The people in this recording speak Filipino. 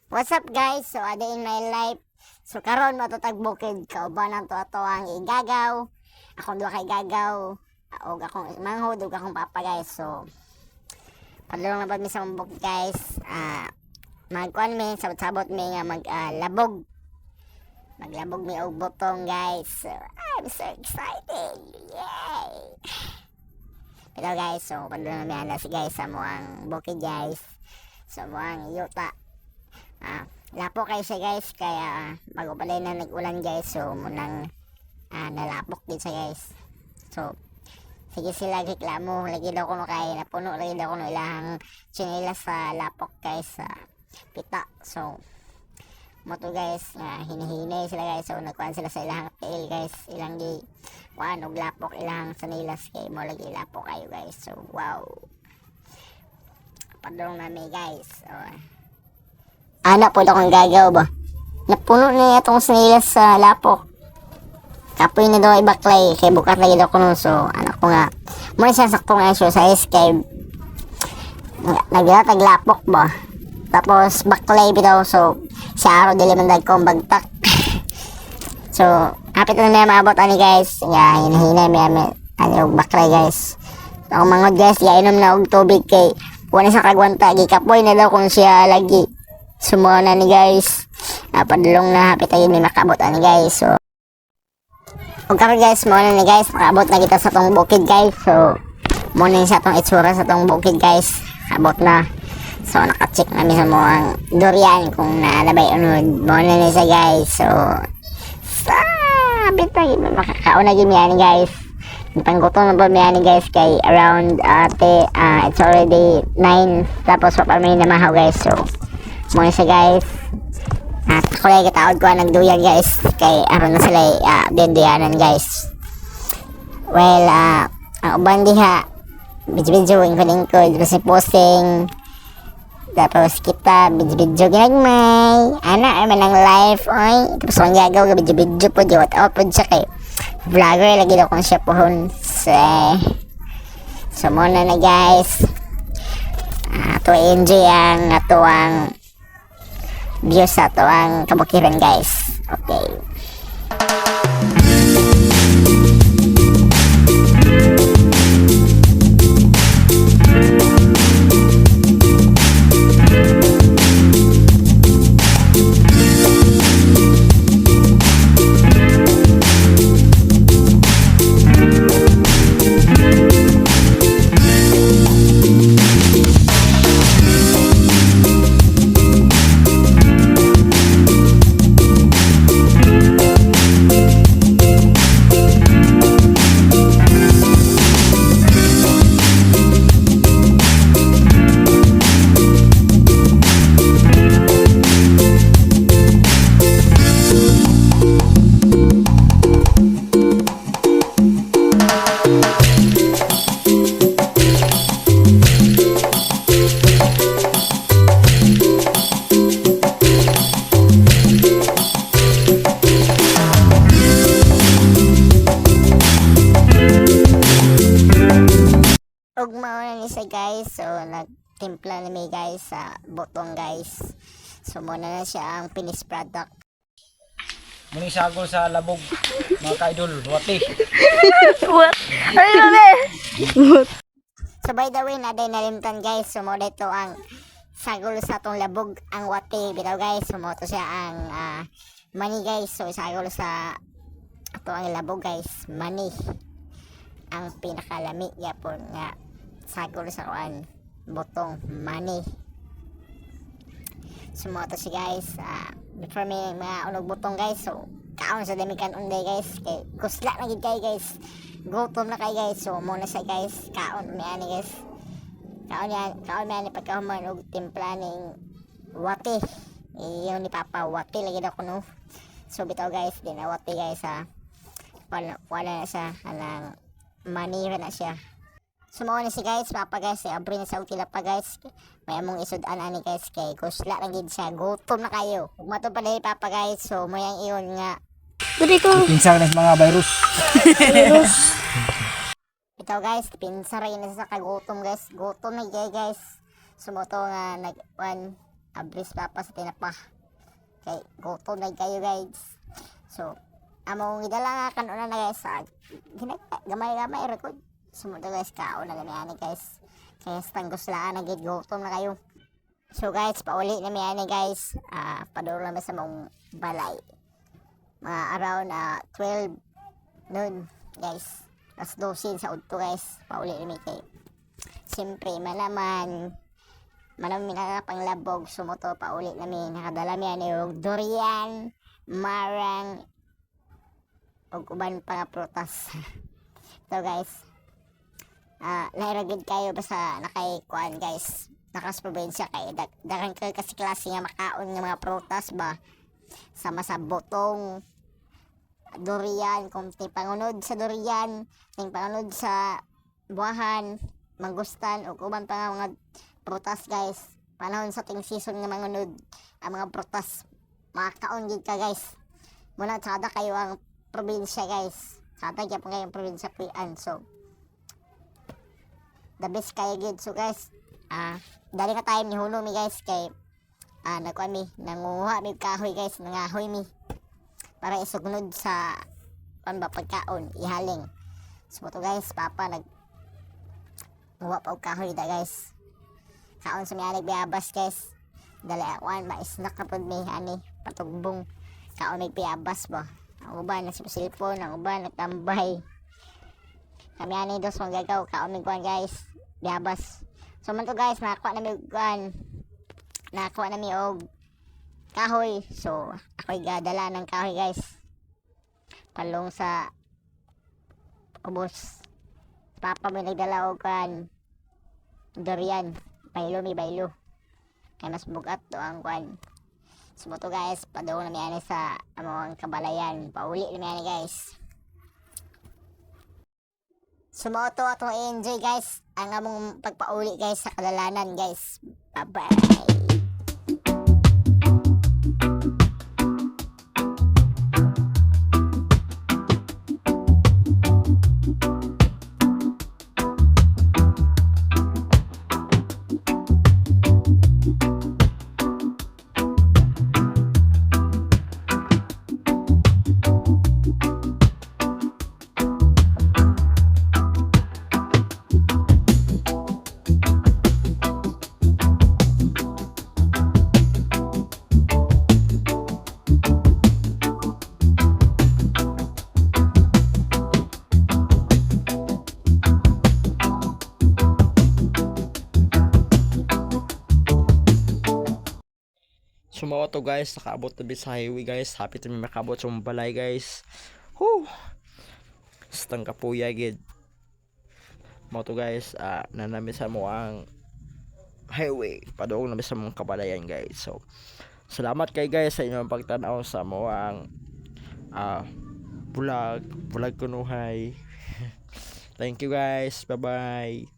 What's up guys? So ada in my life. So karon matutag bukid kauban ang to ang igagaw. Akong duha kay gagaw. Og akong manghod ug akong papa guys. So padulong na pag mi sa bukid guys. Magkuan mi sabot-sabot mi nga labog. Maglabog mi og botong guys. So I'm so excited. Yay! Pero guys, so padulong na mi si guys sa moang bukid guys. So moang yuta. Lapo kayo siya guys, kaya bago pala na nag-ulan guys, so munang nalapok din siya guys. So sige sila reklamo, lagi daw kuno kay napuno lagi daw kuno ilahang chinelas sa lapok guys sa pita. So moto guys, hinihinay sila guys, so nagkuhan sila sa ilahang tail guys, ilang di kuan og lapok ilahang sanilas kay mo lagi lapok kayo guys. So wow, padong na may guys. So anak po akong gagaw ba? Napuno niya itong sinilas sa lapok. Kapoy na daw ibaklay. Kaya bukat lagi daw ko nun. So, anak ko nga. Muna siya saktong exercise. Kaya naglatag lapok ba? Tapos, baklay bitaw. So, siya araw dili man kong bagtak. So, hapit na may maabot ani guys. Nga, hinahinay may ano, baklay guys. So, ang mangod guys, inom na og tubig kay wala sa kagwanta. Gikapoy na daw kung siya lagi. Sumuha na ni guys. Padulong na hapit tayo may makabot ani guys. So og karon guys mo na ni guys, makabot na kita sa tong bukid guys. So mo na sa tong itsura sa tong bukid guys. Abot na. So naka-check na mi sa moang durian kung naalabay unod. Mo na ni sa guys. So hapit tayo may makakaon na gyud ani guys. Panggutom na po ani guys kay around it's already 9 tapos pa may namahaw guys. So muna siya guys. Ako lang kitaod ko nagduyan guys. Kay aron na sila denduyanan guys. Well, ang uban diha video yung kalingkod kasi posting. Tapos kita video ginagmay. Ana ay manang live oy. Tapos ang gagaw video po di what up po siya kay vlogger lagi daw kung siya pohon. So muna na guys. To enjoy ang atuang views sa ito ang kabukiran guys. Okay. Og mauna ni siya guys. So nagtimpla na may guys sa botong guys. So muna na siya ang finished product. Muni sagol sa labog mga ka-idol, wati. What? Ay, mami! So by the way, naday nalimtan guys. So mo dito ang sagol sa tong labog ang wati bitaw guys. So mo to siya ang money guys. So sagol sa ato ang labog guys, money. Ang pinakalami yapon nga sagol sa kuan botong money. Sumoto si guys. Before may mga unog botong guys, so kaon sa damikan unday guys kay kusla na gid kay guys, gutom na kay guys. So muna sa guys kaon mi ani guys, kaon mi ani pagkahuman og timpla ning wati. Iyon ni papa wati lagi daw kuno. So bitaw guys dinawati guys wala na siya alang money na siya. Sumawa na si guys, papa guys, abri na sa utila pa guys. May among isud-an ani guys kay kusla lang gid siya, gutom na kayo. Ug mato pa dai papa guys, so mo yang iyon nga. Dali ko. Pinsang ng mga virus. Ito guys, pinsa rin na sa kagutom guys. Gutom na guys. Sumoto nga abris papa sa tinapa. Kay gutom na kayo guys. So among idala nga kanuna na guys sa gamay-gamay record. Sumunod guys kaon na gani ani guys. Kaya tanggos laan na gid gutom na kayo. So guys, pauli na mi ani guys. Paduro na mi sa mong balay. Mga around 12 noon guys. Alas 12 sa udto guys. Pauli na mi kay. Siyempre manaman panglabog sumuto pauli na mi. Nakadala mi ani og durian, marang og uban pa nga prutas. So guys, nairagid kayo basta nakay kuan guys. Nakas probinsya kay daghang kay kasi klase nga makaon nga mga prutas ba. Sama sa botong, durian, kung ting pangunod sa durian, ting pangunod sa buwahan, mangustan ug uban pa nga mga prutas guys. Panahon sa ting season nga mangunod ang mga prutas makakaon gid ka guys. Muna sada kayo ang probinsya guys. Sada gyapon kayong probinsya pian. So the best kayo gid. So guys, dali ka time ni huno mi guys kay nagkuan mi nanguha mi kahoy guys, nangahoy mi para isugnod sa pagkaon ihaling. So to guys, papa nguha pa og kahoy da guys. Kaon sa mialig biabas guys. Dali akwan ma-snack na pud mi ani patugbong. Kaon may biabas ba. Ang uban nagsisilpon, ang uban nagtambay. Kami ani dos manggagaw kaon mi kuan guys, biabas. So man to guys, nakakuha na mi og kahoy. So ako'y gadala ng kahoy guys palong sa ubos. Papa may nagdala og kan durian, baylo kay mas bugat to ang kwan. So to guys, padung na mi ani sa among kabalayan, pauli na mi ani guys. Sumoto atong enjoy guys ang among pagpauli guys sa kadalanan guys. Bye bye. Sumawa to guys, nakaabot na sa highway guys. Happy to may makabot sa mong balay guys. Whoo! Stang kapuya gid. Mo to guys, nanami sa mo ang highway. Padung namin sa mong kabalayan guys. So, salamat kay guys sa inyong pagtanaw sa mo ang vlog kunuhay. Thank you guys. Bye bye.